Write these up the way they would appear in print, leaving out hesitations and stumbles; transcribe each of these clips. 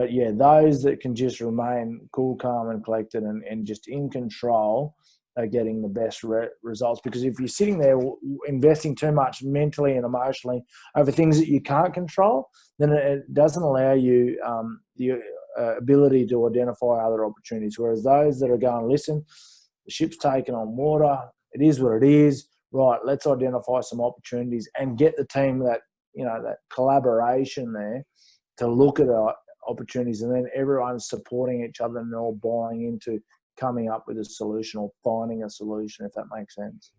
But yeah, those that can just remain cool, calm, and collected, and just in control, are getting the best results. Because if you're sitting there investing too much mentally and emotionally over things that you can't control, then it doesn't allow you the ability to identify other opportunities. Whereas those that are going, listen, the ship's taken on water, it is what it is, right, let's identify some opportunities and get the team that, that collaboration there to look at opportunities, and then everyone's supporting each other and they're all buying into coming up with a solution or finding a solution, if that makes sense.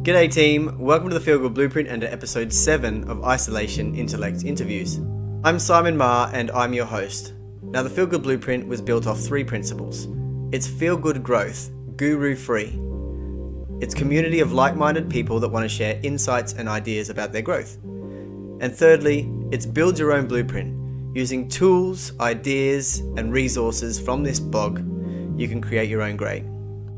G'day team, welcome to the Feel Good Blueprint and to episode 7 of Iso-Intellect interviews. I'm Simon Marr and I'm your host. Now the Feel Good Blueprint was built off 3 principles. It's feel good growth, guru free. It's community of like-minded people that want to share insights and ideas about their growth. And thirdly, it's build your own blueprint. Using tools, ideas, and resources from this blog, you can create your own great.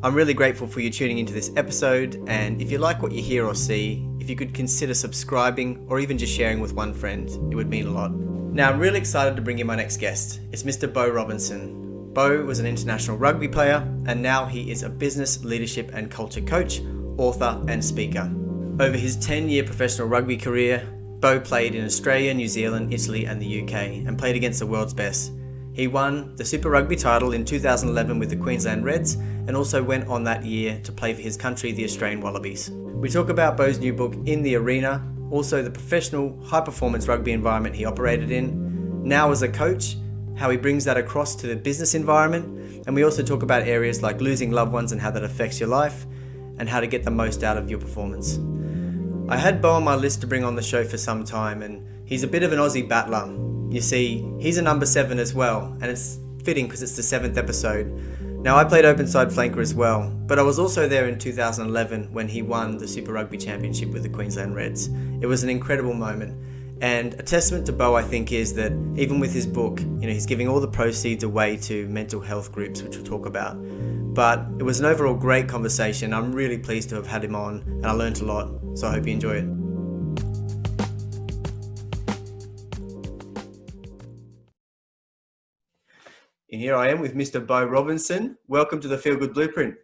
I'm really grateful for you tuning into this episode, and if you like what you hear or see, if you could consider subscribing or even just sharing with one friend, it would mean a lot. Now, I'm really excited to bring you my next guest. It's Mr. Beau Robinson. Beau was an international rugby player, and now he is a business, leadership, and culture coach, author, and speaker. Over his 10-year professional rugby career, Beau played in Australia, New Zealand, Italy and the UK and played against the world's best. He won the Super Rugby title in 2011 with the Queensland Reds and also went on that year to play for his country, the Australian Wallabies. We talk about Beau's new book, In the Arena, also the professional high-performance rugby environment he operated in, now as a coach, how he brings that across to the business environment, and we also talk about areas like losing loved ones and how that affects your life, and how to get the most out of your performance. I had Beau on my list to bring on the show for some time, and he's a bit of an Aussie battler. You see, he's a number 7 as well, and it's fitting because it's the 7th episode. Now, I played open side flanker as well, but I was also there in 2011 when he won the Super Rugby Championship with the Queensland Reds. It was an incredible moment, and a testament to Beau, I think, is that even with his book, he's giving all the proceeds away to mental health groups, which we'll talk about. But it was an overall great conversation. I'm really pleased to have had him on, and I learned a lot, so I hope you enjoy it. And here I am with Mr. Beau Robinson. Welcome to the Feel Good Blueprint.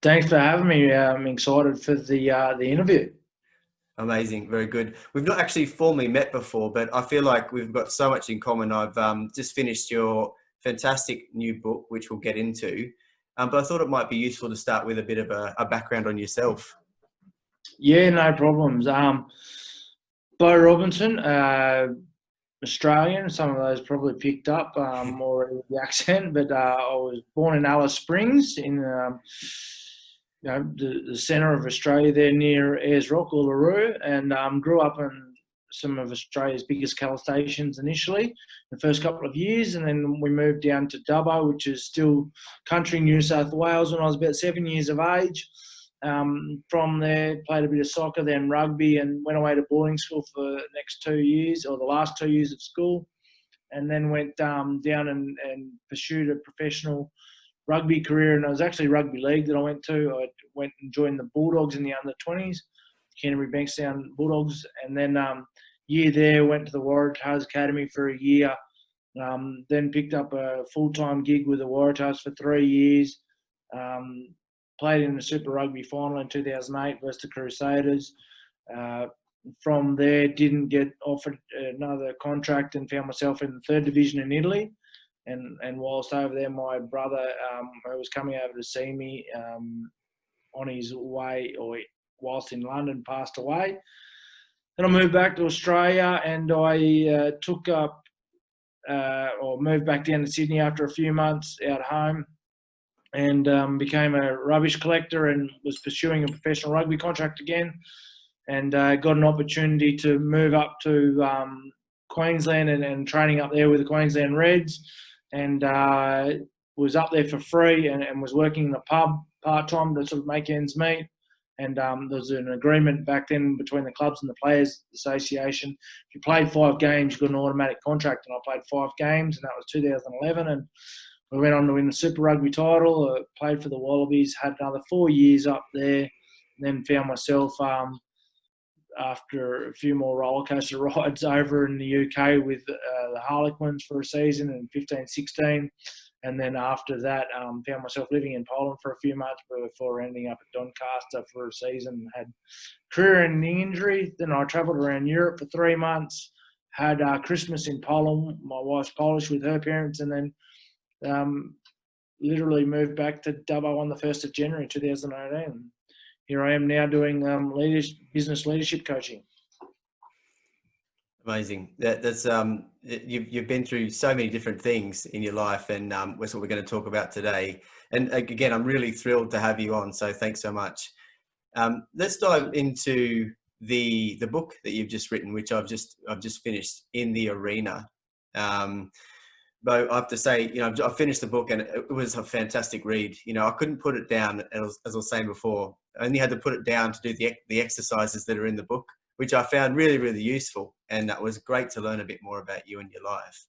Thanks for having me. I'm excited for the interview. Amazing, very good. We've not actually formally met before, but I feel like we've got so much in common. I've just finished your fantastic new book, which we'll get into. But I thought it might be useful to start with a bit of a background on yourself. Yeah, no problems. Beau Robinson, Australian. Some of those probably picked up already the accent, but I was born in Alice Springs in the centre of Australia there near Ayers Rock, Uluru, and grew up in some of Australia's biggest cattle stations initially, the first couple of years, and then we moved down to Dubbo, which is still country New South Wales, when I was about 7 years of age. From there, played a bit of soccer, then rugby, and went away to boarding school for the next 2 years, or the last 2 years of school, and then went down and pursued a professional rugby career. And it was actually rugby league that I went to. I went and joined the Bulldogs in the under-20s, Canterbury Bankstown Bulldogs, and then year there, went to the Waratahs Academy for a year, then picked up a full-time gig with the Waratahs for 3 years, played in the Super Rugby final in 2008 versus the Crusaders. From there, didn't get offered another contract and found myself in the 3rd division in Italy. And whilst over there, my brother, who was coming over to see me on his way, or whilst in London, passed away. Then I moved back to Australia, and I moved back down to Sydney after a few months out home, and became a rubbish collector and was pursuing a professional rugby contract again, and got an opportunity to move up to Queensland and training up there with the Queensland Reds, and was up there for free and was working in a pub part-time to sort of make ends meet. And there was an agreement back then between the clubs and the Players Association. If you played 5 games, you got an automatic contract, and I played 5 games, and that was 2011. And we went on to win the Super Rugby title, played for the Wallabies, had another 4 years up there, and then found myself after a few more roller coaster rides over in the UK with the Harlequins for a season in 15-16. And then after that, found myself living in Poland for a few months before ending up at Doncaster for a season. Had career-ending injury. Then I travelled around Europe for 3 months. Had Christmas in Poland. My wife's Polish with her parents, and then literally moved back to Dubbo on the 1st of January 2018. Here I am now doing business leadership coaching. Amazing. That's you've been through so many different things in your life, and that's what we're going to talk about today. And again, I'm really thrilled to have you on. So thanks so much. Let's dive into the book that you've just written, which I've just finished, In the Arena. But I have to say, I finished the book and it was a fantastic read. I couldn't put it down, as I was saying before. I only had to put it down to do the exercises that are in the book, which I found really, really useful. And that was great to learn a bit more about you and your life.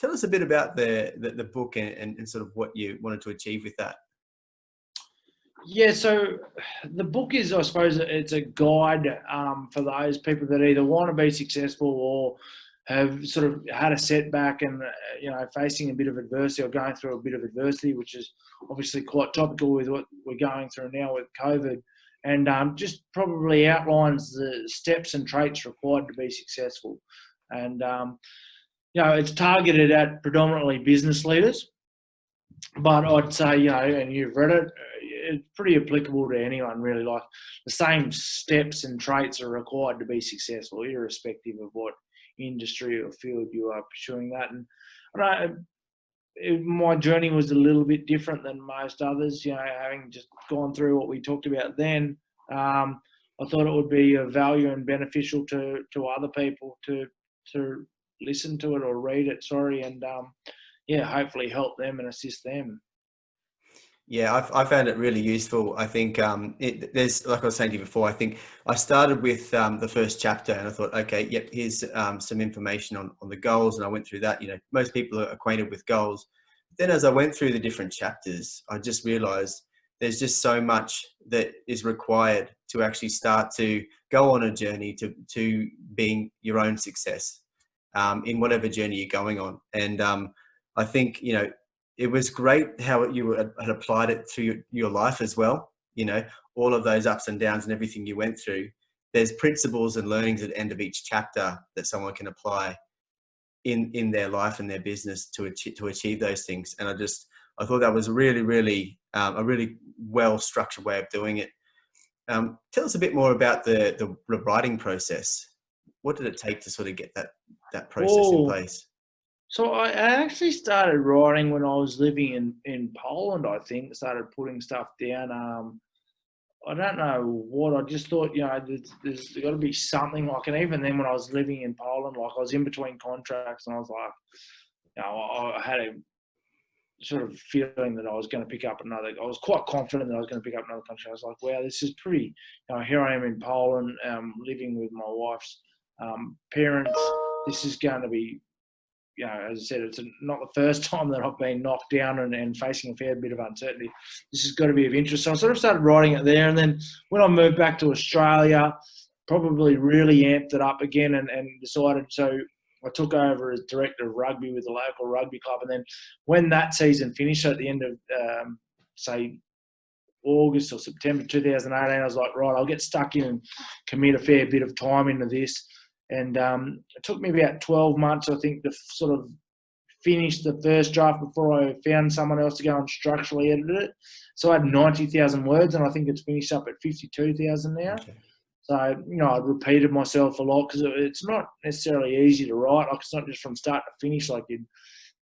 Tell us a bit about the book and sort of what you wanted to achieve with that. Yeah, so the book is, I suppose, it's a guide for those people that either want to be successful or have sort of had a setback and, facing a bit of adversity or going through a bit of adversity, which is obviously quite topical with what we're going through now with COVID. And just probably outlines the steps and traits required to be successful. And, it's targeted at predominantly business leaders. But I'd say, and you've read it, it's pretty applicable to anyone really. Like the same steps and traits are required to be successful, irrespective of what industry or field you are pursuing that. And my journey was a little bit different than most others, having just gone through what we talked about then. I thought it would be of value and beneficial to other people to listen to it or read it, and hopefully help them and assist them. Yeah, I found it really useful. I think there's, like I was saying to you before, I think I started with the first chapter and I thought, okay, yep, here's some information on the goals. And I went through that. Most people are acquainted with goals. Then as I went through the different chapters, I just realized there's just so much that is required to actually start to go on a journey to being your own success in whatever journey you're going on. And I think, it was great how you had applied it to your life as well. All of those ups and downs and everything you went through. There's principles and learnings at the end of each chapter that someone can apply in their life and their business to achieve those things. And I thought that was really, really a really well structured way of doing it. Tell us a bit more about the writing process. What did it take to sort of get that process in place? So I actually started writing when I was living in Poland, I think. Started putting stuff down. I don't know what. I just thought, there's got to be something like, and even then when I was living in Poland, like I was in between contracts and I was like, I had a sort of feeling that I was going to pick up another. I was quite confident that I was going to pick up another contract. I was like, wow, this is pretty. Here I am in Poland, living with my wife's parents. This is going to be, as I said, it's not the first time that I've been knocked down and facing a fair bit of uncertainty. This has got to be of interest. So I sort of started writing it there. And then when I moved back to Australia, probably really amped it up again and decided. So I took over as director of rugby with the local rugby club. And then when that season finished at the end of, say, August or September 2018, I was like, right, I'll get stuck in and commit a fair bit of time into this. And it took me about 12 months, I think, to sort of finish the first draft before I found someone else to go and structurally edit it. So I had 90,000 words, and I think it's finished up at 52,000 now. Okay. So, I'd repeated myself a lot because it's not necessarily easy to write. Like, it's not just from start to finish. Like, you'd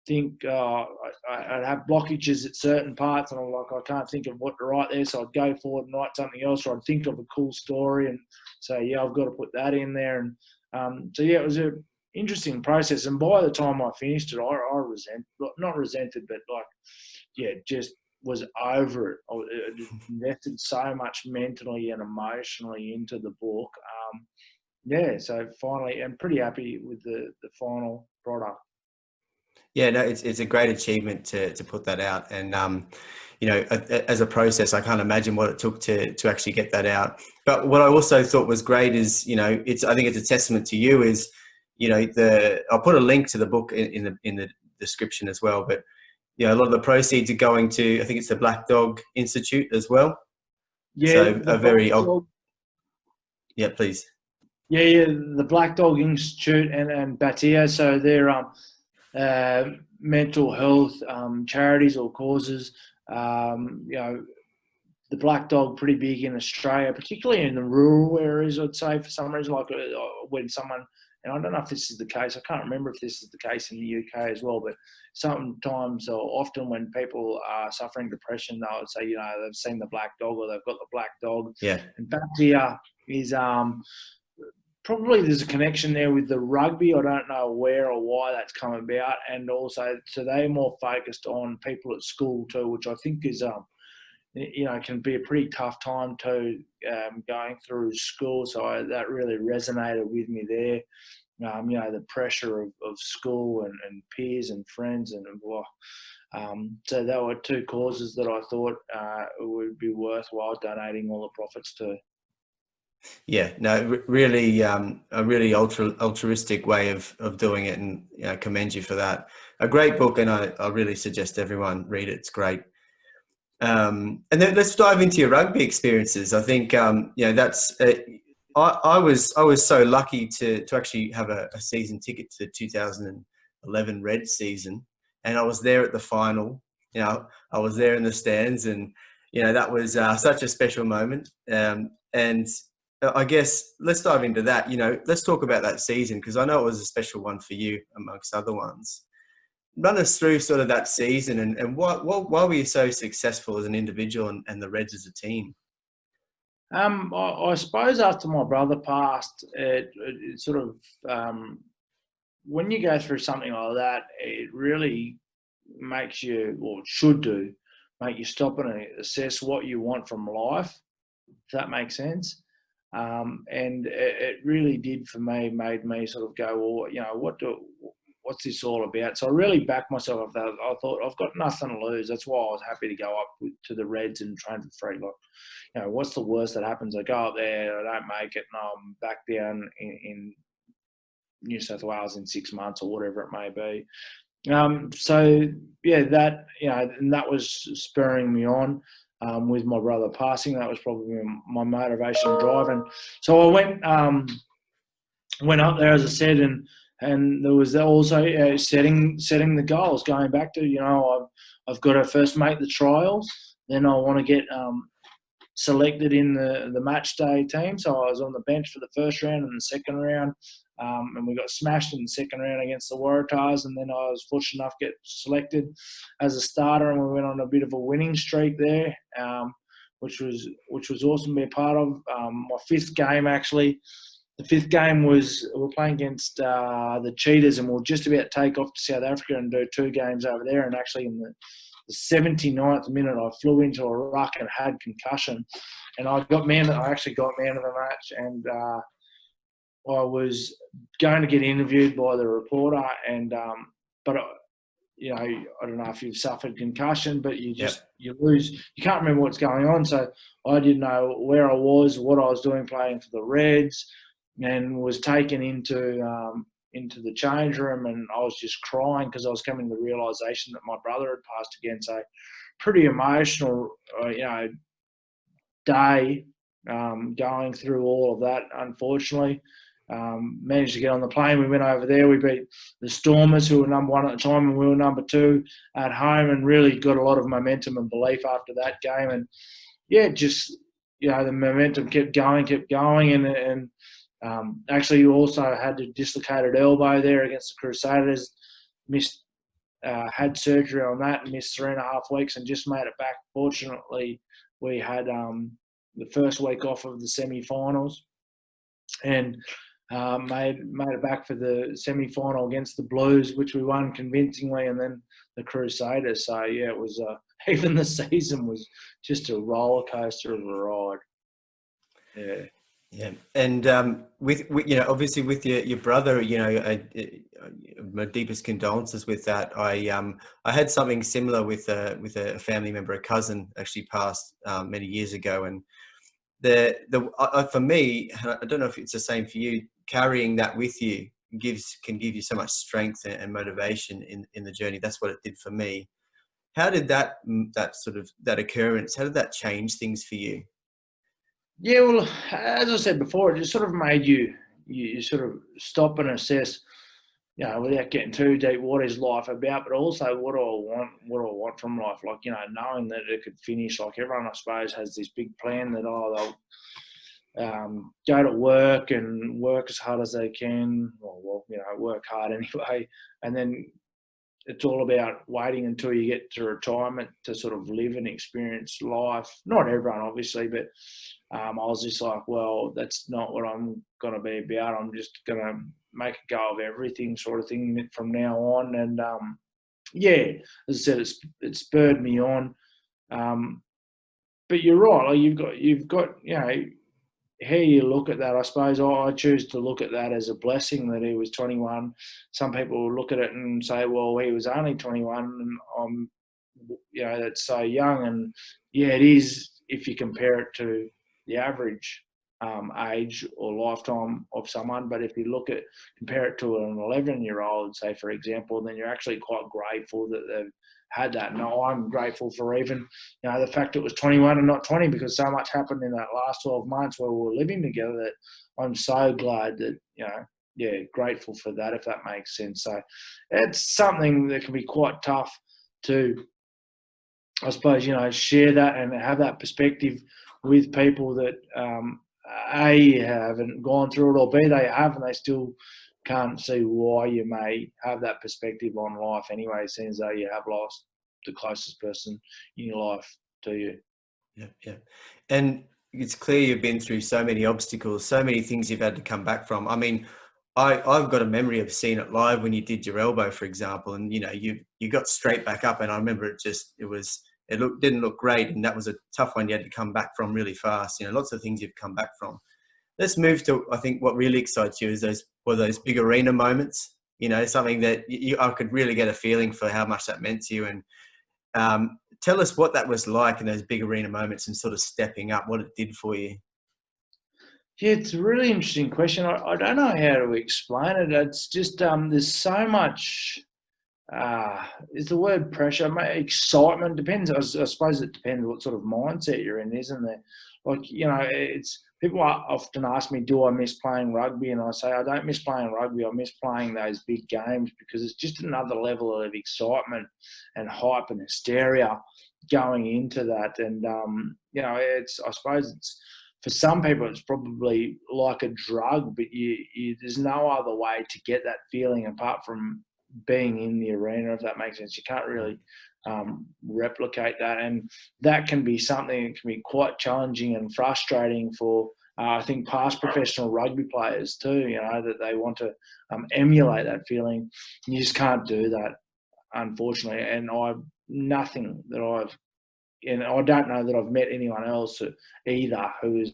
think I'd have blockages at certain parts, and I'm like, I can't think of what to write there. So I'd go forward and write something else, or I'd think of a cool story and say, yeah, I've got to put that in there. And it was an interesting process. And by the time I finished it, I not resented, but just was over it. I invested so much mentally and emotionally into the book. So finally, I'm pretty happy with the final product. Yeah, no, it's a great achievement to put that out, and as a process, I can't imagine what it took to actually get that out. But what I also thought was great is, I think it's a testament to you is, I'll put a link to the book in the description as well. But a lot of the proceeds are going to, I think it's the Black Dog Institute as well. Yeah, So the Black Dog. Yeah, please. Yeah, the Black Dog Institute and Batia. So they're mental health charities or causes. The Black Dog pretty big in Australia, particularly in the rural areas, I'd say, for some reason, like when someone, and I don't know if this is the case, I can't remember if this is the case in the UK as well, but sometimes or often when people are suffering depression, they would say, they've seen the black dog or they've got the black dog. Yeah. And back here is probably there's a connection there with the rugby. I don't know where or why that's come about. And also, so they're more focused on people at school too, which I think is can be a pretty tough time too, going through school. So that really resonated with me there. The pressure of school and peers and friends so there were two causes that I thought it would be worthwhile donating all the profits to. Yeah, no, really, a really altruistic way of doing it, and commend you for that. A great book, and I really suggest everyone read it. It's great. And then let's dive into your rugby experiences. I think that's. I was so lucky to actually have a season ticket to the 2011 Reds season, and I was there at the final. I was there in the stands, and that was such a special moment. And I guess let's dive into that. Let's talk about that season, because I know it was a special one for you amongst other ones. Run us through sort of that season and why were you so successful as an individual and the Reds as a team? I suppose after my brother passed, it sort of when you go through something like that, it really makes you, or should do, make you stop and assess what you want from life, if that makes sense. And it really did for me, made me sort of go, well, what's this all about? So I really backed myself. I thought, I've got nothing to lose. That's why I was happy to go up to the Reds and train for free. Like, what's the worst that happens? I go up there, I don't make it, and I'm back down in New South Wales in 6 months or whatever it may be. So yeah, that and that was spurring me on. With my brother passing, that was probably my motivation and drive. And so I went up there, as I said, and there was also setting the goals. Going back to I've got to first make the trials, then I want to get selected in the match day team. So I was on the bench for the first round and the second round, and we got smashed in the second round against the Waratahs. And then I was fortunate enough to get selected as a starter, and we went on a bit of a winning streak there, which was awesome to be a part of. My fifth game, actually. The fifth game we were playing against the Cheetahs, and we were just about to take off to South Africa and do 2 games over there. And actually in the 79th minute, I flew into a ruck and had concussion, and I actually got man of the match. And I was going to get interviewed by the reporter, and but I don't know if you've suffered concussion, but you lose. You can't remember what's going on. So I didn't know where I was, what I was doing playing for the Reds, and was taken into the change room, and I was just crying because I was coming to the realisation that my brother had passed again. So pretty emotional, day, going through all of that, unfortunately. Managed to get on the plane. We went over there. We beat the Stormers, who were number 1 at the time, and we were number 2 at home, and really got a lot of momentum and belief after that game. And yeah, just the momentum kept going, and actually also had a dislocated elbow there against the Crusaders. Had surgery on that and missed 3.5 weeks, and just made it back. Fortunately, we had the first week off of the semi-finals, and made it back for the semi-final against the Blues, which we won convincingly, and then the Crusaders. So yeah, it was even the season was just a roller coaster of a ride. Yeah. Yeah, and with obviously with your brother, a my deepest condolences with that. I had something similar with a family member, a cousin, actually passed many years ago, and for me, I don't know if it's the same for you. Carrying that with you can give you so much strength and motivation in the journey. That's what it did for me. How did that occurrence? How did that change things for you? Yeah, well, as I said before, it just sort of made you sort of stop and assess, without getting too deep, what is life about, but also what do I want from life? Like, knowing that it could finish. Like everyone, I suppose, has this big plan that they'll go to work and work as hard as they can, or work hard anyway, and then it's all about waiting until you get to retirement to sort of live and experience life. Not everyone, obviously, but I was just like, well, that's not what I'm going to be about. I'm just going to make a go of everything, sort of thing, from now on. And yeah, as I said, it spurred me on. But you're right. Like you've got how you look at that. I suppose I choose to look at that as a blessing that he was 21. Some people will look at it and say, well, he was only 21 and I'm, that's so young. And yeah, it is if you compare it to the average age or lifetime of someone. But if you compare it to an 11-year-old, say, for example, then you're actually quite grateful that they've had that. No, I'm grateful for even, the fact it was 21 and not 20, because so much happened in that last 12 months where we were living together that I'm so glad that, grateful for that, if that makes sense. So it's something that can be quite tough to, I suppose, share that and have that perspective with people that, A, haven't gone through it, or B, they have and they still can't see why you may have that perspective on life anyway, seems though you have lost the closest person in your life to you. Yeah. And it's clear you've been through so many obstacles, so many things you've had to come back from. I mean, I've got a memory of seeing it live when you did your elbow, for example, and you got straight back up, and I remember didn't look great, and that was a tough one you had to come back from really fast. Lots of things you've come back from. Let's move to, I think, what really excites you is those big arena moments. Something that I could really get a feeling for how much that meant to you, and tell us what that was like in those big arena moments and sort of stepping up, what it did for you. Yeah, it's a really interesting question. I don't know how to explain it. It's just there's so much. Is the word pressure? Excitement depends. I suppose it depends what sort of mindset you're in, isn't there? Like it's people often ask me, "Do I miss playing rugby?" And I say, "I don't miss playing rugby. I miss playing those big games because it's just another level of excitement and hype and hysteria going into that." And I suppose it's. For some people, it's probably like a drug, but there's no other way to get that feeling apart from being in the arena, if that makes sense. You can't really replicate that. And that can be something that can be quite challenging and frustrating for, I think, past professional rugby players too, that they want to emulate that feeling. You just can't do that, unfortunately. And I don't know that I've met anyone else either who has,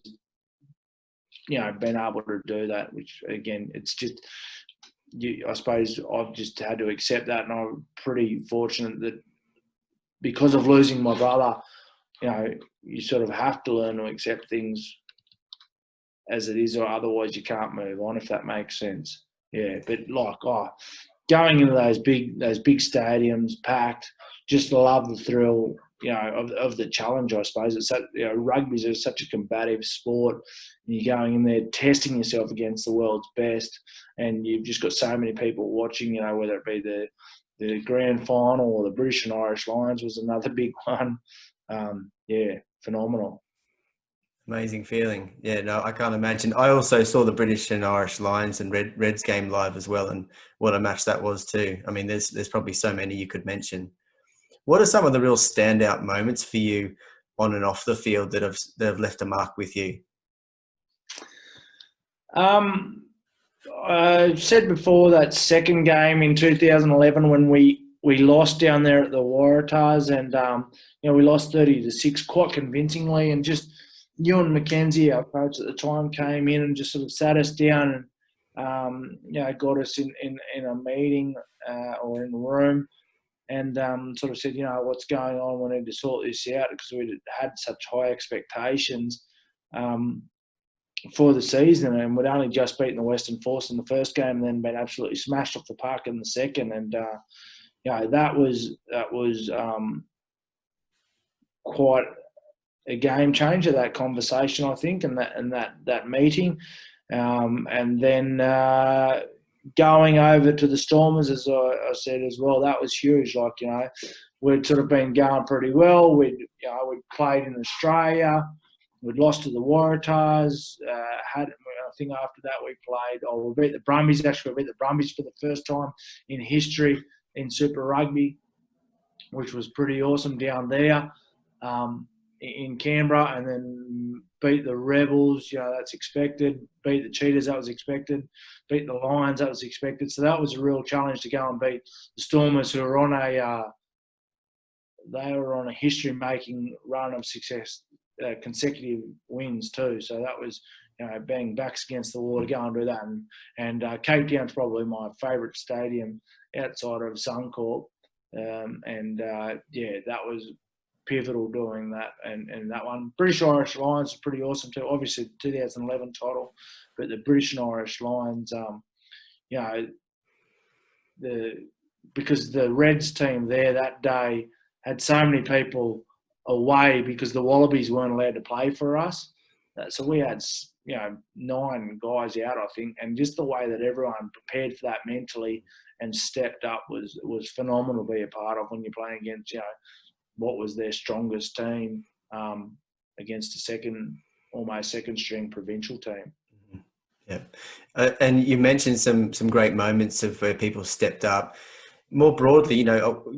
been able to do that, which, again, it's just, I suppose I've just had to accept that, and I'm pretty fortunate that because of losing my brother, you sort of have to learn to accept things as it is, or otherwise you can't move on, if that makes sense. Yeah, but going into those big stadiums, packed, just love the thrill, of the challenge, I suppose. It's rugby is such a combative sport, and you're going in there testing yourself against the world's best, and you've just got so many people watching, whether it be the grand final or the British and Irish Lions was another big one. Phenomenal. Amazing feeling. Yeah, no, I can't imagine. I also saw the British and Irish Lions and Reds game live as well, and what a match that was too. I mean, there's probably so many you could mention. What are some of the real standout moments for you on and off the field that have left a mark with you? I said before, that second game in 2011 when we lost down there at the Waratahs, and we lost 30-6 quite convincingly, and just Ewan McKenzie, our coach at the time, came in and just sort of sat us down got us in a meeting or in a room and sort of said, what's going on? We need to sort this out because we had such high expectations for the season, and we'd only just beaten the Western Force in the first game, and then been absolutely smashed off the park in the second. And that was quite a game changer, that conversation, I think, and that meeting. And then going over to the Stormers, as I said as well, that was huge. Like, we'd sort of been going pretty well. We'd played in Australia. We'd lost to the Waratahs. I think after that we beat the Brumbies. Actually, we beat the Brumbies for the first time in history in Super Rugby, which was pretty awesome down there in Canberra, and then beat the Rebels. That's expected. Beat the Cheetahs. That was expected. Beat the Lions. That was expected. So that was a real challenge to go and beat the Stormers, who were on a history-making run of success. Consecutive wins too, so that was being backs against the wall to go and do that. And Cape Town's probably my favourite stadium outside of Suncorp, that was pivotal doing that. And that one, British Irish Lions, is pretty awesome too. Obviously, the 2011 title, but the British and Irish Lions, because the Reds team there that day had so many people away because the Wallabies weren't allowed to play for us. So we had, 9 guys out, I think, and just the way that everyone prepared for that mentally and stepped up was phenomenal to be a part of when you're playing against, what was their strongest team against a almost second string provincial team. Yeah. And you mentioned some great moments of where people stepped up. More broadly,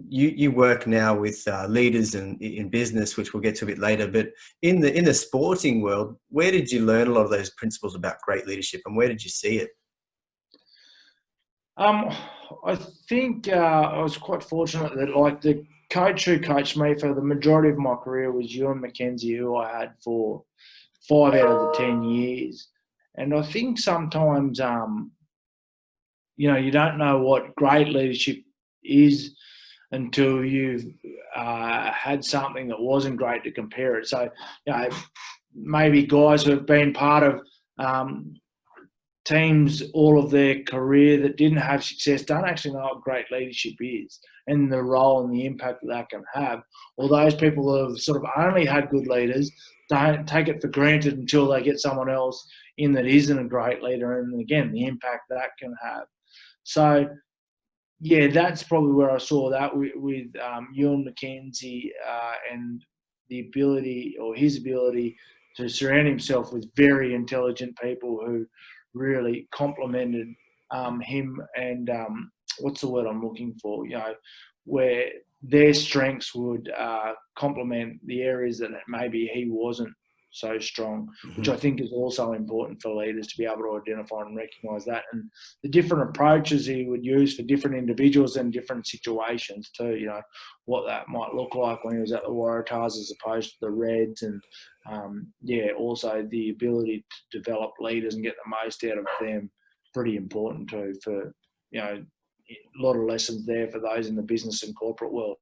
you work now with leaders in business, which we'll get to a bit later. But in the sporting world, where did you learn a lot of those principles about great leadership, and where did you see it? I think I was quite fortunate that, like, the coach who coached me for the majority of my career was Ewan McKenzie, who I had for 5 out of the 10 years. And I think sometimes, you don't know what great leadership is until you've had something that wasn't great to compare it. So, maybe guys who have been part of teams all of their career that didn't have success don't actually know what great leadership is and the role and the impact that can have. Or those people who have sort of only had good leaders don't take it for granted until they get someone else in that isn't a great leader, and again, the impact that can have. So, yeah, that's probably where I saw that with Ewan McKenzie and his ability to surround himself with very intelligent people who really complemented him and what's the word I'm looking for? Where their strengths would complement the areas that maybe he wasn't so strong, which I think is also important for leaders to be able to identify and recognise that, and the different approaches he would use for different individuals and different situations too. What that might look like when he was at the Waratahs as opposed to the Reds, and also the ability to develop leaders and get the most out of them. Pretty important too for a lot of lessons there for those in the business and corporate world.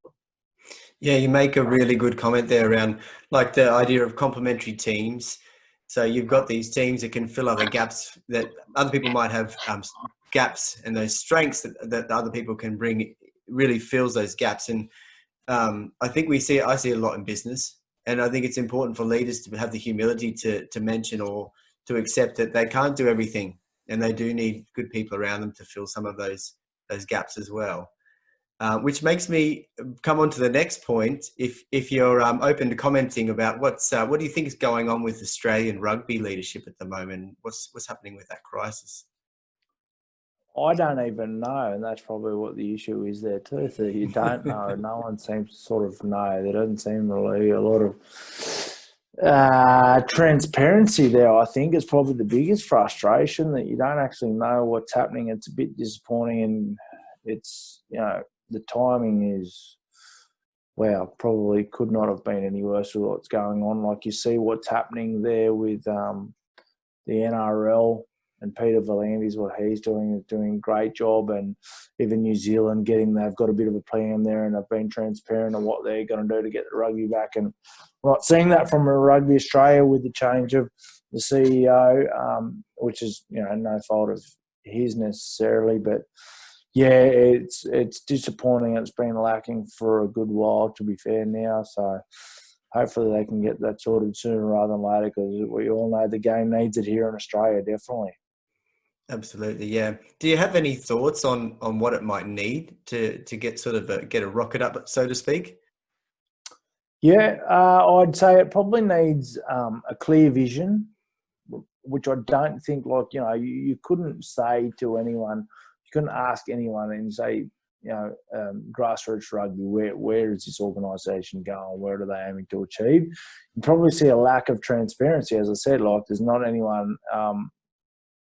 Yeah, you make a really good comment there around, like, the idea of complementary teams. So you've got these teams that can fill other gaps that other people might have gaps, and those strengths that other people can bring really fills those gaps. And I think I see it a lot in business, and I think it's important for leaders to have the humility to mention or to accept that they can't do everything, and they do need good people around them to fill some of those gaps as well. Which makes me come on to the next point. If you're open to commenting about what do you think is going on with Australian rugby leadership at the moment? What's happening with that crisis? I don't even know, and that's probably what the issue is there too. So you don't know. No one seems to sort of know. There doesn't seem really a lot of transparency there. I think is probably the biggest frustration, that you don't actually know what's happening. It's a bit disappointing, and it's the timing is, probably could not have been any worse with what's going on. Like, you see what's happening there with the NRL and Peter Volandes, what he's doing, is doing a great job. And even New Zealand they've got a bit of a plan there, and they've been transparent on what they're going to do to get the rugby back. And we're not seeing that from Rugby Australia with the change of the CEO, which is, no fault of his necessarily, but yeah, it's disappointing. It's been lacking for a good while, to be fair now. So hopefully they can get that sorted sooner rather than later, because we all know the game needs it here in Australia, definitely. Absolutely, yeah. Do you have any thoughts on what it might need to get sort of get a rocket up, so to speak? Yeah, I'd say it probably needs a clear vision, which I don't think, you couldn't say to anyone, you couldn't ask anyone and say, grassroots rugby, where is this organisation going? Where are they aiming to achieve? You probably see a lack of transparency. As I said, there's not anyone,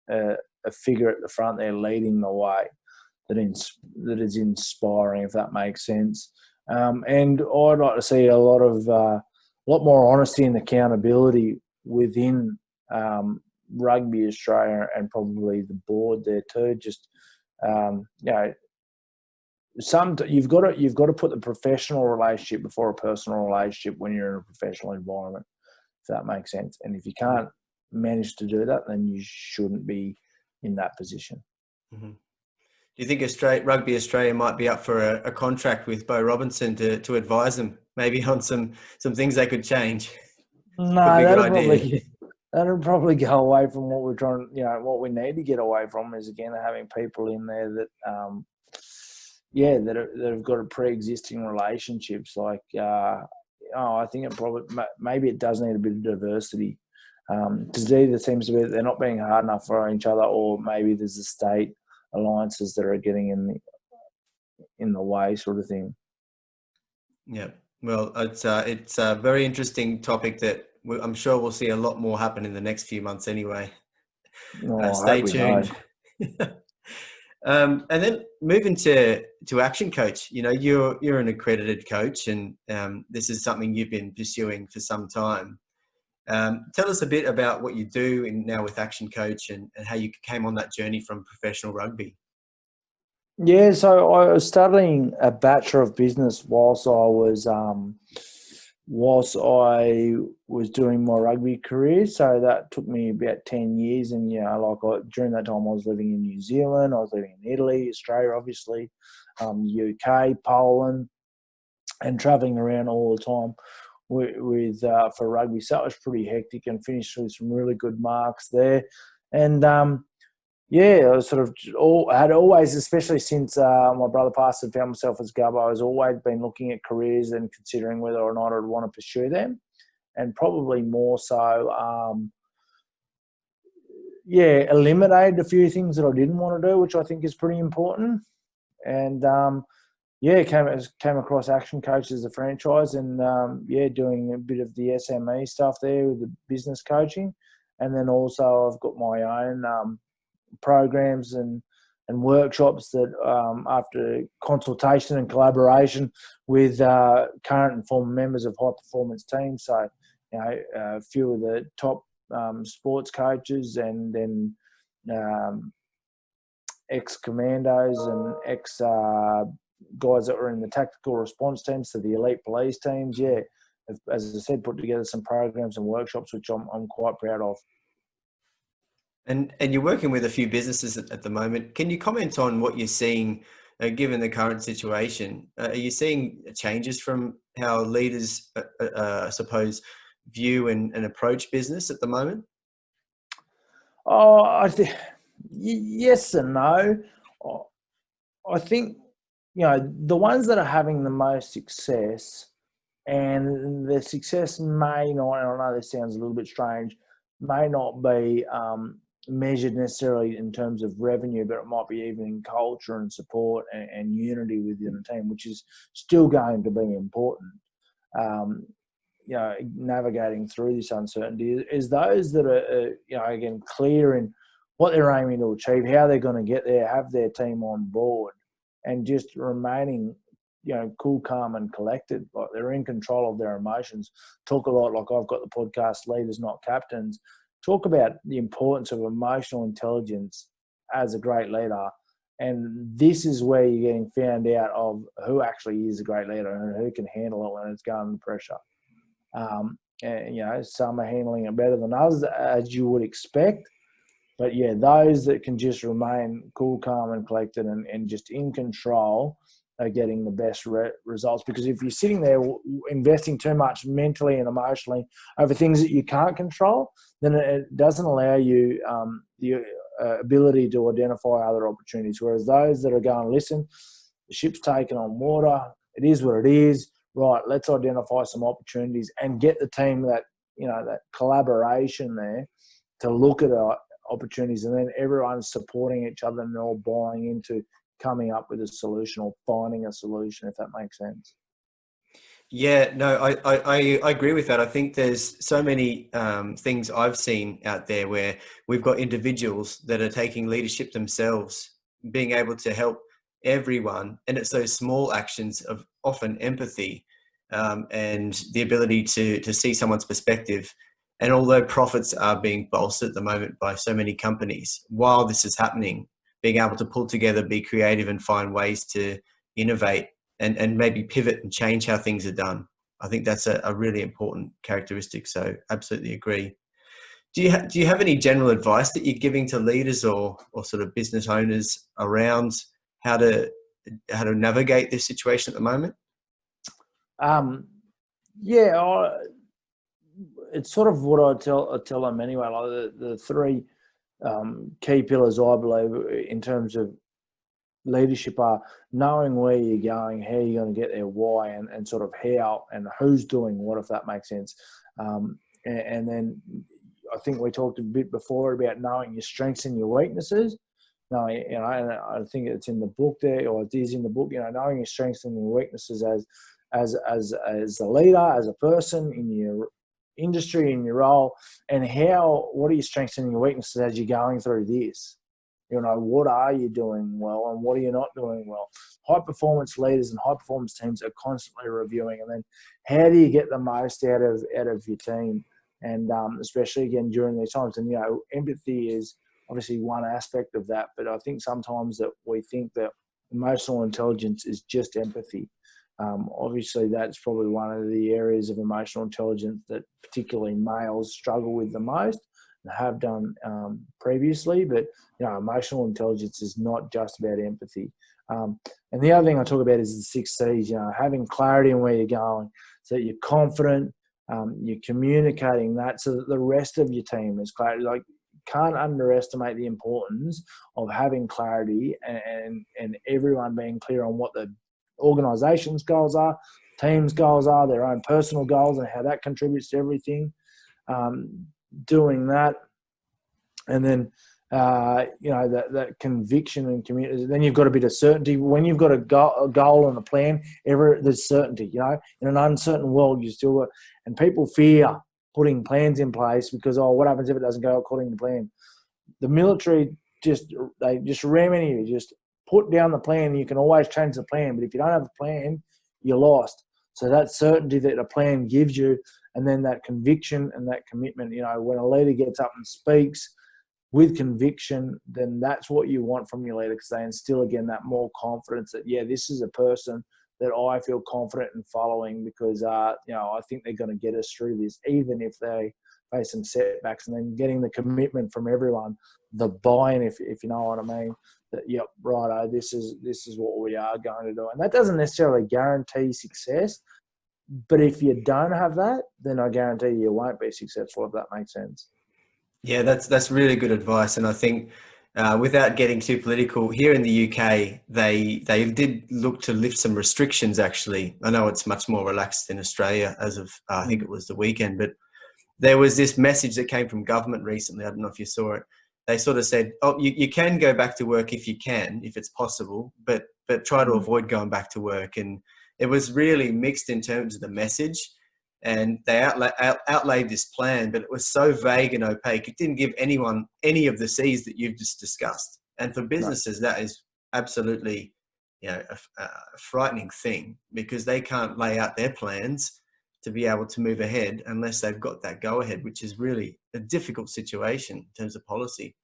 a figure at the front there leading the way that is inspiring, if that makes sense. And I'd like to see a lot more honesty and accountability within Rugby Australia, and probably the board there too. Just you've got to put the professional relationship before a personal relationship when you're in a professional environment, if that makes sense. And if you can't manage to do that, then you shouldn't be in that position. Mm-hmm. Do you think Rugby Australia might be up for a contract with Beau Robinson to advise them maybe on some things they could change? No, that'll probably go away from what we're trying. What we need to get away from is, again, having people in there that, that have got a pre-existing relationships. I think it probably maybe it does need a bit of diversity, because it either seems to be that they're not being hard enough for each other, or maybe there's the state alliances that are getting in the way, sort of thing. Yeah, well, it's a very interesting topic that I'm sure we'll see a lot more happen in the next few months anyway. Stay tuned. And then moving to Action Coach, you're an accredited coach, and this is something you've been pursuing for some time. Tell us a bit about what you do now with Action Coach, and how you came on that journey from professional rugby. Yeah, so I was studying a Bachelor of Business whilst I was doing my rugby career. So that took me about 10 years. And, during that time I was living in New Zealand, I was living in Italy, Australia, obviously, UK, Poland, and travelling around all the time with for rugby. So it was pretty hectic, and finished with some really good marks there. And, I was had always, especially since my brother passed and found myself as Gubbo, I was always been looking at careers and considering whether or not I'd want to pursue them. And probably more so, eliminated a few things that I didn't want to do, which I think is pretty important. And, came across Action Coach as a franchise, and, doing a bit of the SME stuff there with the business coaching. And then also I've got my own programs and workshops that, after consultation and collaboration with current and former members of high performance teams, so a few of the top sports coaches, and then ex-commandos and ex guys that were in the tactical response teams to the elite police teams. As I said, put together some programs and workshops which I'm quite proud of. And you're working with a few businesses at the moment. Can you comment on what you're seeing, given the current situation? Are you seeing changes from how leaders, I suppose, view and approach business at the moment? Oh, I think yes and no. I think, the ones that are having the most success, and the success may not, and I know this sounds a little bit strange, may not be measured necessarily in terms of revenue, but it might be even in culture and support and unity within a team, which is still going to be important. Navigating through this uncertainty is those that are, again, clear in what they're aiming to achieve, how they're going to get there, have their team on board, and just remaining, cool, calm, and collected. Like, they're in control of their emotions. Talk a lot, like I've got the podcast Leaders Not Captains, talk about the importance of emotional intelligence as a great leader. And this is where you're getting found out of who actually is a great leader and who can handle it when it's going under pressure. And, some are handling it better than others, as you would expect. But, yeah, those that can just remain cool, calm and collected and just in control are getting the best results. Because if you're sitting there investing too much mentally and emotionally over things that you can't control, then it doesn't allow you the ability to identify other opportunities. Whereas those that are going, listen, the ship's taken on water, it is what it is, right, let's identify some opportunities and get the team that collaboration there to look at opportunities, and then everyone's supporting each other and they're all buying into coming up with a solution or finding a solution, if that makes sense. Yeah, no, I agree with that. I think there's so many things I've seen out there where we've got individuals that are taking leadership themselves, being able to help everyone. And it's those small actions of often empathy and the ability to see someone's perspective. And although profits are being bolstered at the moment by so many companies, while this is happening, being able to pull together, be creative and find ways to innovate and maybe pivot and change how things are done. I think that's a really important characteristic. So absolutely agree. Do you have any general advice that you're giving to leaders or sort of business owners around how to navigate this situation at the moment? It's sort of what I tell them anyway. Like the three key pillars, I believe, in terms of leadership are knowing where you're going, how you're going to get there, why, and sort of how and who's doing what, if that makes sense. And then I think we talked a bit before about knowing your strengths and your weaknesses. No, and I think it's in the book there, or it is in the book. Knowing your strengths and your weaknesses as a leader, as a person in your industry, in your role, and what are your strengths and your weaknesses as you're going through this. What are you doing well and what are you not doing well? High performance leaders and high performance teams are constantly reviewing, and then how do you get the most out of your team? And especially again during these times, and empathy is obviously one aspect of that, but I think sometimes that we think that emotional intelligence is just empathy. Obviously that's probably one of the areas of emotional intelligence that particularly males struggle with the most and have done previously, but emotional intelligence is not just about empathy. And the other thing I talk about is the 6 C's, having clarity in where you're going so that you're confident, you're communicating that so that the rest of your team is clarity. Like, can't underestimate the importance of having clarity and everyone being clear on what the organisation's goals are, team's goals are, their own personal goals, and how that contributes to everything. Doing that, and then that conviction and community. Then you've got a bit of certainty. When you've got a goal and a plan, there's certainty. In an uncertain world, you still got, and people fear putting plans in place because what happens if it doesn't go according to plan? The military they just ram into you. Just put down the plan. You can always change the plan, but if you don't have a plan, you're lost. So that certainty that a plan gives you, and then that conviction and that commitment. When a leader gets up and speaks with conviction, then that's what you want from your leader, because they instill again that more confidence that this is a person that I feel confident in following because I think they're going to get us through this, even if they face some setbacks. And then getting the commitment from everyone, the buy-in, if you know what I mean. That righto, this is what we are going to do, and that doesn't necessarily guarantee success. But if you don't have that, then I guarantee you won't be successful, if that makes sense. Yeah, that's really good advice. And I think without getting too political, here in the UK, they did look to lift some restrictions, actually. I know it's much more relaxed in Australia as of, I think it was the weekend, but there was this message that came from government recently. I don't know if you saw it. They sort of said, you can go back to work if you can, if it's possible, but try to avoid going back to work. And it was really mixed in terms of the message. And they outlaid this plan, but it was so vague and opaque. It didn't give anyone any of the C's that you've just discussed. And for businesses, that is absolutely, a frightening thing, because they can't lay out their plans to be able to move ahead unless they've got that go ahead, which is really a difficult situation in terms of policy.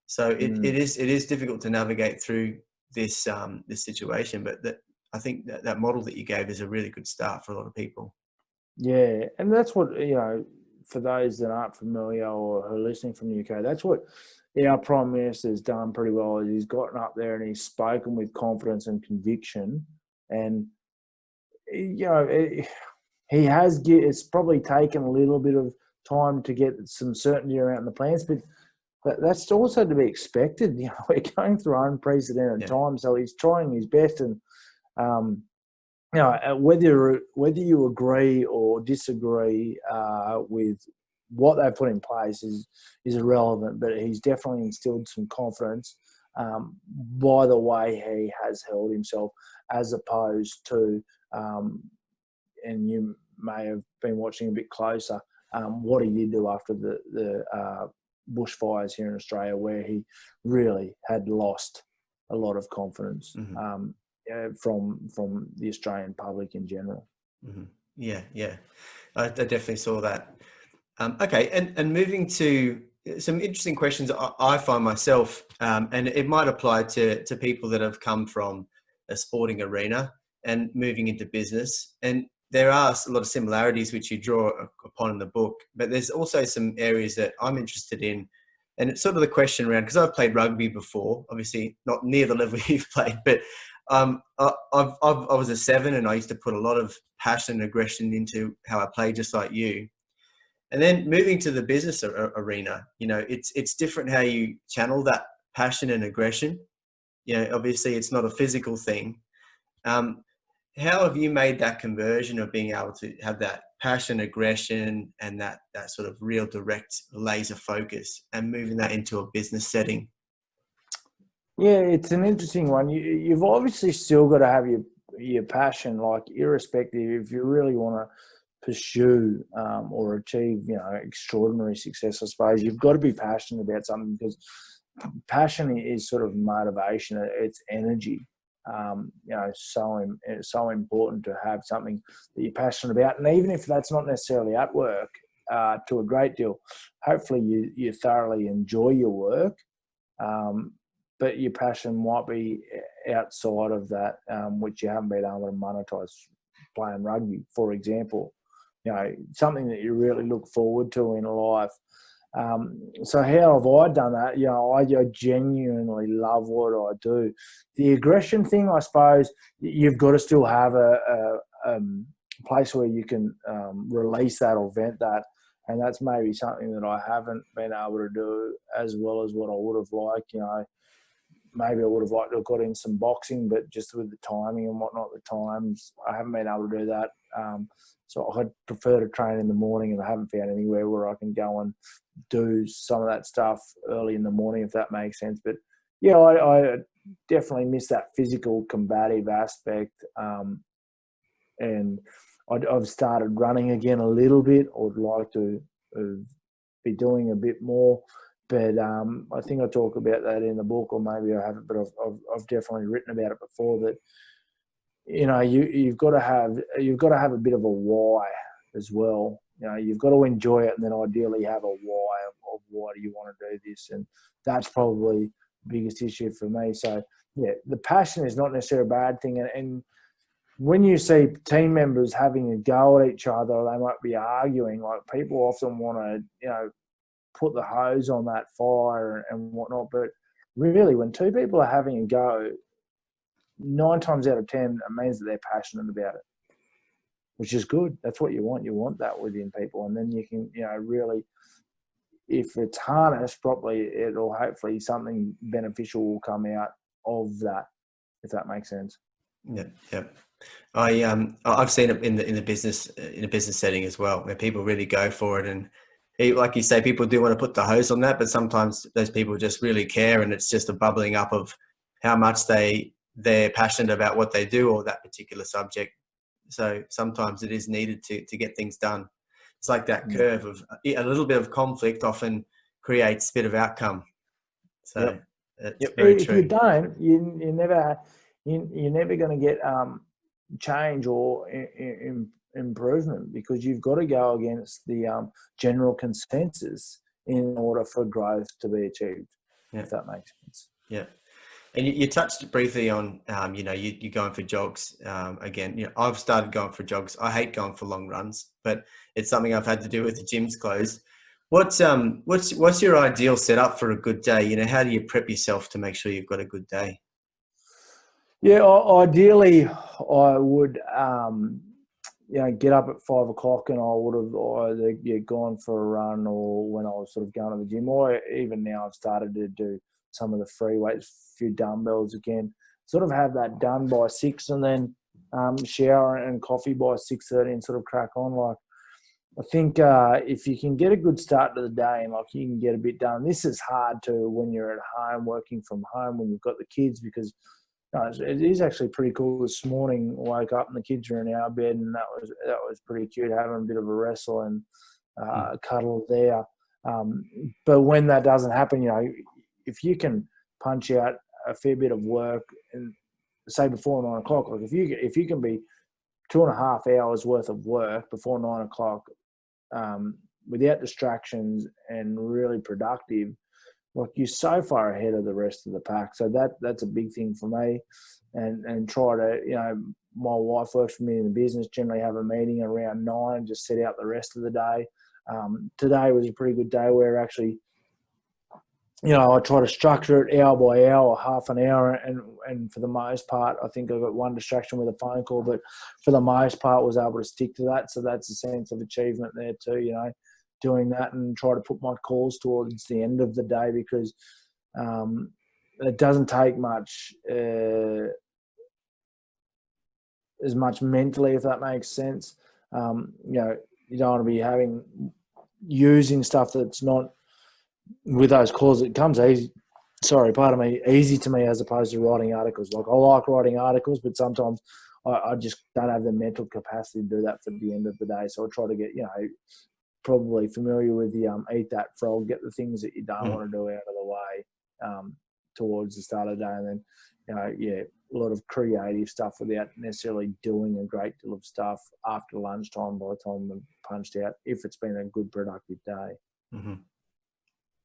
So it is difficult to navigate through this this situation, but I think that model that you gave is a really good start for a lot of people. Yeah, and that's what, for those that aren't familiar or are listening from the UK, that's what our Prime Minister's done pretty well. Is he's gotten up there and he's spoken with confidence and conviction, and he has. It's probably taken a little bit of time to get some certainty around the plans, but that's also to be expected. We're going through unprecedented times, so he's trying his best, and whether you agree or disagree with what they've put in place is irrelevant, but he's definitely instilled some confidence by the way he has held himself, as opposed to, and you may have been watching a bit closer, what he did do after the bushfires here in Australia, where he really had lost a lot of confidence from the Australian public in general. Mm-hmm. Yeah, I definitely saw that. Okay, and moving to some interesting questions I find myself, and it might apply to people that have come from a sporting arena and moving into business. And there are a lot of similarities which you draw upon in the book, but there's also some areas that I'm interested in. And it's sort of the question around, because I've played rugby before, obviously not near the level you've played, but I was a 7 and I used to put a lot of passion and aggression into how I played, just like you. And then moving to the business arena, it's different how you channel that passion and aggression. Obviously it's not a physical thing. How have you made that conversion of being able to have that passion, aggression, and that sort of real direct laser focus, and moving that into a business setting? Yeah, it's an interesting one. You've obviously still got to have your passion, like irrespective if you really want to pursue or achieve, extraordinary success. I suppose you've got to be passionate about something, because passion is sort of motivation. It's energy. So important to have something that you're passionate about, and even if that's not necessarily at work, to a great deal, hopefully you thoroughly enjoy your work, but your passion might be outside of that, which you haven't been able to monetize playing rugby, for example. Something that you really look forward to in life. So how have I done that? I genuinely love what I do. The aggression thing, I suppose, you've got to still have a place where you can release that or vent that, and that's maybe something that I haven't been able to do as well as what I would have liked. Maybe I would have liked to have got in some boxing, but just with the timing and whatnot, the times, I haven't been able to do that. So I'd prefer to train in the morning, and I haven't found anywhere where I can go and do some of that stuff early in the morning, if that makes sense. But yeah, I definitely miss that physical combative aspect. And I've started running again a little bit. I would like to be doing a bit more. But I think I talk about that in the book, or maybe I haven't, but I've definitely written about it before, that you've got to have a bit of a why as well. You've got to enjoy it, and then ideally have a why of why do you want to do this, and that's probably the biggest issue for me. So yeah, the passion is not necessarily a bad thing, and when you see team members having a go at each other, they might be arguing. Like, people often want to put the hose on that fire and whatnot, but really, when two people are having a go, 9 times out of 10, it means that they're passionate about it, which is good. That's what you want. You want that within people, and then you can, really, if it's harnessed properly, it'll hopefully something beneficial will come out of that, if that makes sense. Yeah. I've seen it in a business setting as well, where people really go for it, and like you say, people do want to put the hose on that, but sometimes those people just really care, and it's just a bubbling up of how much they're passionate about what they do or that particular subject. So sometimes it is needed to get things done. It's like that curve of a little bit of conflict often creates a bit of outcome. So it's very true. If you don't, you're never going to get change or improvement, because you've got to go against the general consensus in order for growth to be achieved, if that makes sense. Yeah. And you touched briefly on, you're going for jogs. Again, I've started going for jogs. I hate going for long runs, but it's something I've had to do with the gym's closed. What's your ideal setup for a good day? How do you prep yourself to make sure you've got a good day? Yeah, ideally, I would, get up at 5 o'clock, and I would have either gone for a run, or when I was sort of going to the gym, or even now I've started to do some of the free weights, a few dumbbells again. Sort of have that done by 6, and then shower and coffee by 6:30, and sort of crack on. Like, I think if you can get a good start to the day, and you can get a bit done. This is hard to when you're at home, working from home, when you've got the kids, because it is actually pretty cool. This morning, I woke up and the kids were in our bed, and that was pretty cute, having a bit of a wrestle and cuddle there. But when that doesn't happen, if you can punch out a fair bit of work, and say before 9 o'clock, like if you can be 2.5 hours worth of work before 9 o'clock, without distractions and really productive, like, you're so far ahead of the rest of the pack. So that's a big thing for me, and try to, my wife works for me in the business, generally have a meeting around 9 and just set out the rest of the day. Today was a pretty good day where actually, I try to structure it hour by hour, half an hour, and for the most part, I think I got one distraction with a phone call, but for the most part, was able to stick to that. So that's a sense of achievement there too, doing that, and try to put my calls towards the end of the day, because it doesn't take much, as much mentally, if that makes sense. You don't want to be using stuff that's not, with those calls, it comes easy to me, as opposed to writing articles. Like, I like writing articles, but sometimes I just don't have the mental capacity to do that for the end of the day. So I try to get, probably familiar with the eat that frog, get the things that you don't want to do out of the way towards the start of the day. And then, a lot of creative stuff without necessarily doing a great deal of stuff after lunchtime, by the time I'm punched out, if it's been a good, productive day. Mm-hmm.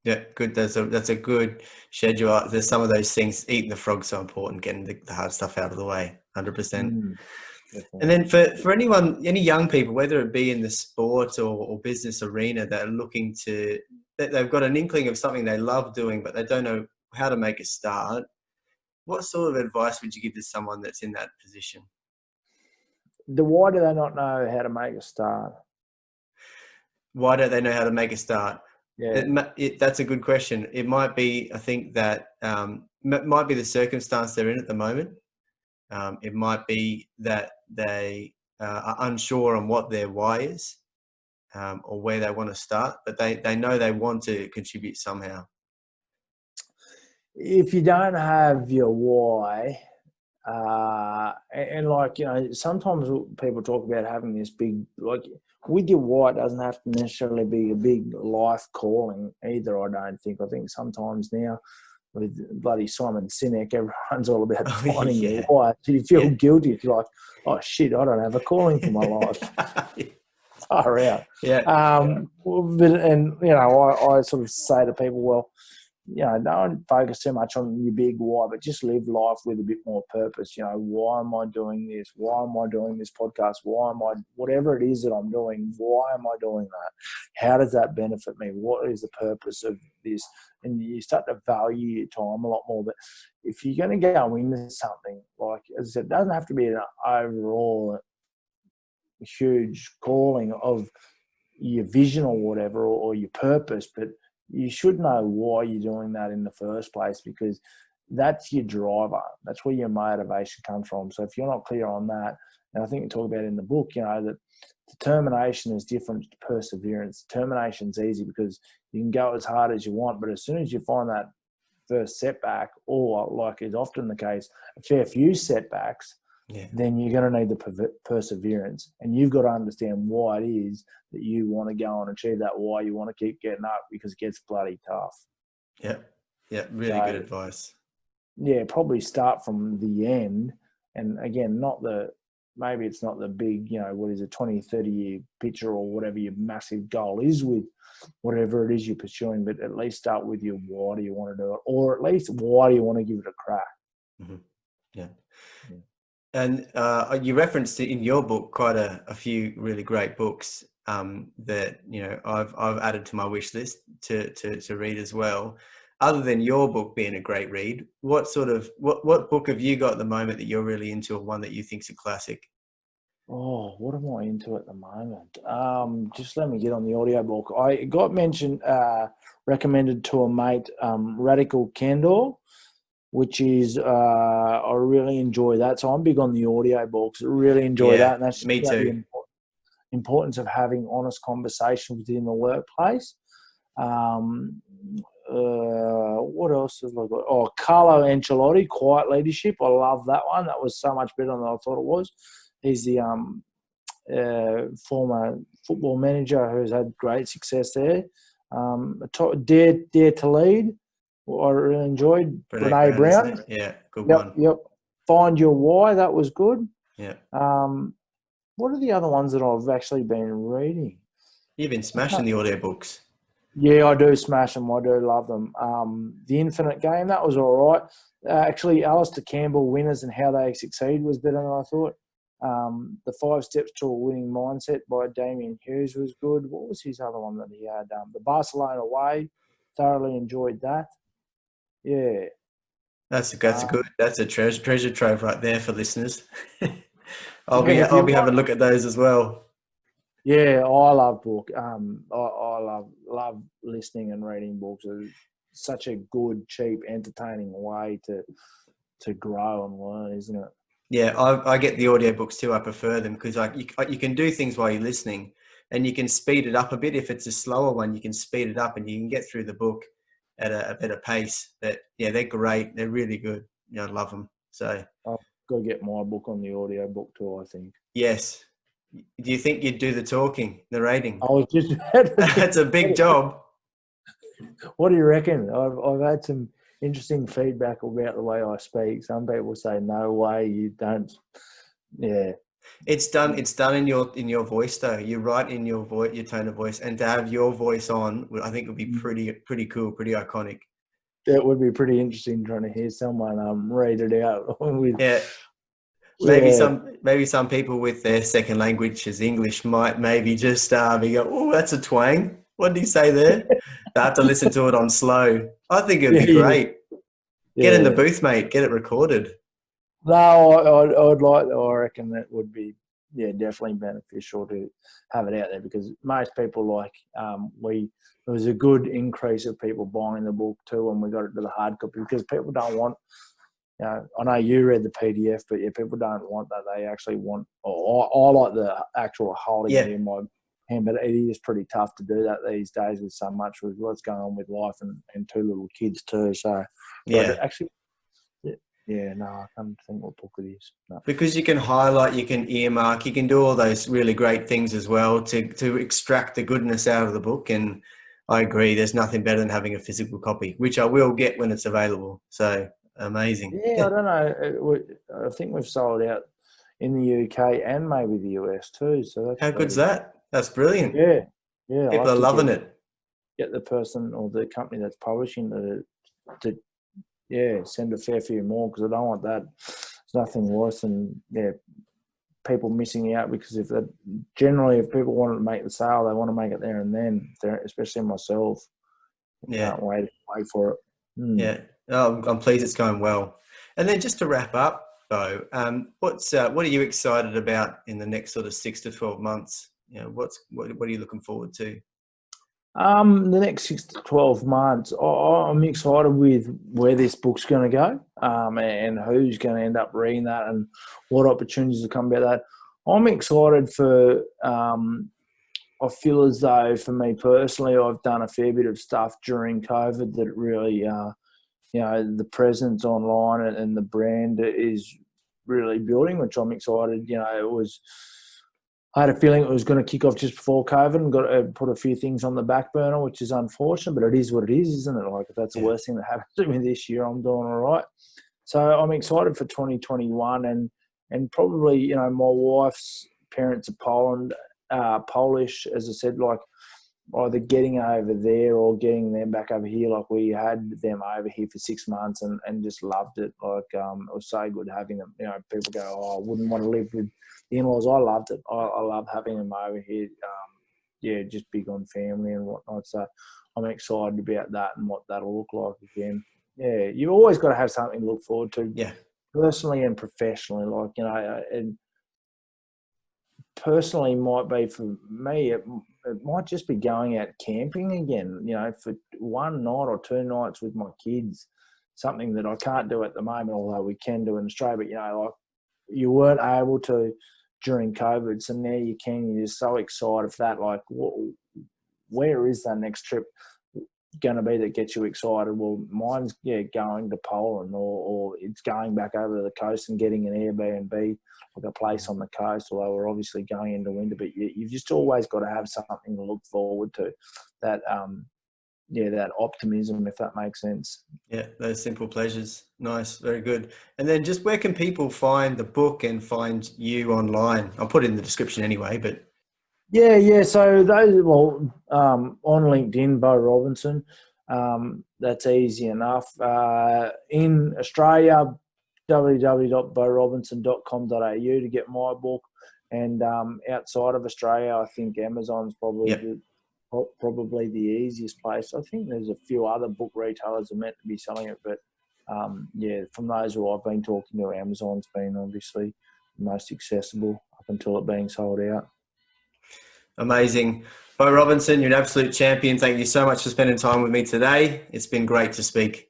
Yeah, good. That's a good schedule. There's some of those things. Eating the frog's so important. Getting the hard stuff out of the way. 100%. And then for anyone, any young people, whether it be in the sport or business arena, that are looking that they've got an inkling of something they love doing, but they don't know how to make a start. What sort of advice would you give to someone that's in that position? Why do they not know how to make a start? Why don't they know how to make a start? Yeah, that's a good question. It might be, I think that might be the circumstance they're in at the moment. It might be that they are unsure on what their why is, or where they want to start, but they know they want to contribute somehow. If you don't have your why, sometimes people talk about having this big, with your why, it doesn't have to necessarily be a big life calling either, I don't think. I think sometimes now, with bloody Simon Sinek, everyone's all about finding your why. So you feel guilty if you're like, oh shit, I don't have a calling for my life. Far out. I sort of say to people, well, don't focus too much on your big why, but just live life with a bit more purpose. Why am I doing this? Why am I doing this podcast? Whatever it is that I'm doing, why am I doing that? How does that benefit me? What is the purpose of this? And you start to value your time a lot more. But if you're going to go into something, like, as I said, it doesn't have to be an overall huge calling of your vision or whatever, or your purpose, but you should know why you're doing that in the first place, because that's your driver. That's where your motivation comes from. So if you're not clear on that, and I think we talk about in the book, that determination is different to perseverance. Determination's easy because you can go as hard as you want, but as soon as you find that first setback, or, like is often the case, a fair few setbacks, then you're going to need the perseverance, and you've got to understand why it is that you want to go and achieve that, why you want to keep getting up, because it gets bloody tough. Really good advice. Probably start from the end, and again, not the maybe it's not the big, what is it, 20, 30-year picture or whatever your massive goal is with whatever it is you're pursuing, but at least start with your why do you want to do it, or at least why do you want to give it a crack. Mm-hmm. Yeah. And you referenced in your book quite a few really great books that I've added to my wish list to read as well. Other than your book being a great read, what book have you got at the moment that you're really into, or one that you think's a classic? Oh, what am I into at the moment? Just let me get on the audiobook. I got recommended to a mate, Radical Candor, which is, I really enjoy that. So I'm big on the audiobooks. I really enjoy that. And that's me just too. the importance of having honest conversations within the workplace. What else have I got? Oh, Carlo Ancelotti, Quiet Leadership. I love that one. That was so much better than I thought it was. He's the former football manager who's had great success there. Dare to Lead, I really enjoyed. Brene Brown. Yeah, good one. Yep. Find Your Why. That was good. Yeah. What are the other ones that I've actually been reading? You've been smashing the audiobooks. Yeah, I do smash them. I do love them. The Infinite Game, that was all right. Actually, Alistair Campbell, Winners and How They Succeed, was better than I thought. The 5 Steps to a Winning Mindset by Damien Hughes was good. What was his other one that he had? The Barcelona Way. Thoroughly enjoyed that. Yeah. That's a treasure trove right there for listeners. I'll be having a look at those as well. Yeah, I love book. I love listening and reading books. It's such a good, cheap, entertaining way to grow and learn, isn't it? Yeah, I get the audiobooks too. I prefer them because you can do things while you're listening, and you can speed it up a bit. If it's a slower one, you can speed it up and you can get through the book at a better pace. But yeah, they're great. They're really good. I love them. So I've got to get my book on the audiobook too, I think. Yes. Do you think you'd do the talking, narrating? I was just That's a big job. What do you reckon? I've had some interesting feedback about the way I speak. Some people say, "No way, you don't." Yeah, it's done in your voice though. You write in your voice, your tone of voice, and to have your voice on, I think would be pretty cool, pretty iconic. It would be pretty interesting trying to hear someone read it out. Maybe some people with their second language as English might maybe just be go, oh, that's a twang. What did he say there? They have to listen to it on slow. I think it'd be great. Yeah. Get in the booth, mate. Get it recorded. No, I reckon that would be, definitely beneficial to have it out there, because most people there was a good increase of people buying the book too when we got it to the hard copy, because people don't want, I know you read the PDF, but people don't want that. They actually want, I like the actual holding it in my hand, but it is pretty tough to do that these days with so much with what's going on with life and 2 little kids too. So, actually, I can't think what book it is. No. Because you can highlight, you can earmark, you can do all those really great things as well to extract the goodness out of the book. And I agree, there's nothing better than having a physical copy, which I will get when it's available. So amazing. Yeah, I don't know. I think we've sold out in the UK and maybe the US too. So that's how good's that? That's brilliant. Yeah. People are loving it. Get the person or the company that's publishing to send a fair few more, because I don't want that. There's nothing worse than people missing out, because if people want to make the sale, they want to make it there and then. Especially myself. Can't wait for it. Yeah, I'm pleased it's going well. And then just to wrap up, Beau, what are you excited about in the next sort of 6 to 12 months? What are you looking forward to? The next 6 to 12 months, I'm excited with where this book's going to go, and who's going to end up reading that, and what opportunities will come about that. I'm excited for. I feel as though, for me personally, I've done a fair bit of stuff during COVID that really, the presence online and the brand is really building, which I'm excited. I had a feeling it was going to kick off just before COVID and got to put a few things on the back burner, which is unfortunate, but it is what it is, isn't it? Like, if that's the worst thing that happened to me this year, I'm doing all right. So I'm excited for 2021, and and probably, you know, my wife's parents are Polish, as I said, like either getting over there or getting them back over here. Like we had them over here for 6 months and just loved it. Like it was so good having them. You know, people go, "Oh, I wouldn't want to live with the in-laws." I loved it. I love having them over here. Yeah, just big on family and whatnot. So I'm excited about that and what that'll look like again. Yeah, you've always got to have something to look forward to. Yeah. Personally and professionally, like, you know, and personally might be for me, it might just be going out camping again, you know, for one night or 2 nights with my kids, something that I can't do at the moment, although we can do in Australia. But, you know, like you weren't able to during COVID, so now you can. You're just so excited for that. Like, where is that next trip going to be that gets you excited? Well, mine's going to Poland, or it's going back over to the coast and getting an Airbnb, like a place on the coast. Although we're obviously going into winter, but you've just always got to have something to look forward to. That that optimism, if that makes sense. Yeah, those simple pleasures. Nice, very good. And then just where can people find the book and find you online? I'll put it in the description anyway, but Yeah. So those, on LinkedIn, Beau Robinson. That's easy enough. In Australia, www.beaurobinson.com.au to get my book. And outside of Australia, I think Amazon's probably probably the easiest place. I think there's a few other book retailers that are meant to be selling it, but from those who I've been talking to, Amazon's been obviously the most accessible up until it being sold out. Amazing. Beau Robinson, you're an absolute champion. Thank you so much for spending time with me today. It's been great to speak.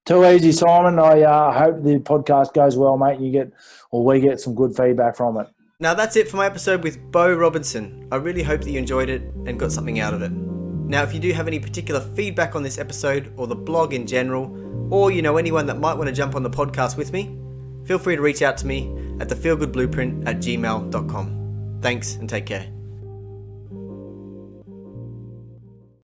Too easy, Simon. I hope the podcast goes well, mate, and we get some good feedback from it. Now that's it for my episode with Beau Robinson. I really hope that you enjoyed it and got something out of it. Now, if you do have any particular feedback on this episode or the blog in general, or you know anyone that might want to jump on the podcast with me, feel free to reach out to me at thefeelgoodblueprint@gmail.com. Thanks and take care.